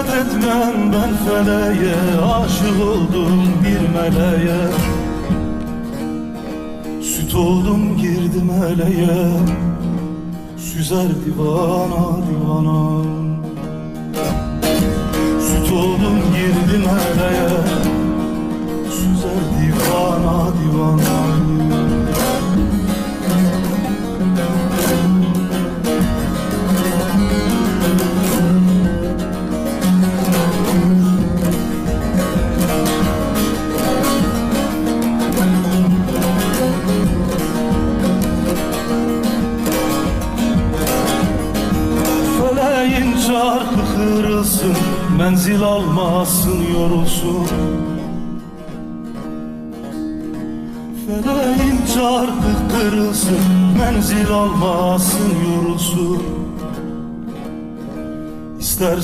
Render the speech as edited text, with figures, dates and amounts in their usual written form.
etmem ben feleğe, aşık oldum bir meleğe. Süt oldum girdim eleğe, süzer divana divana. Süt oldum girdim eleğe, süzer divana divana. Çarkı kırılsın, menzil almasın, yorulsun. Feleğin çarkı kırılsın, menzil almasın, yorulsun. İstersen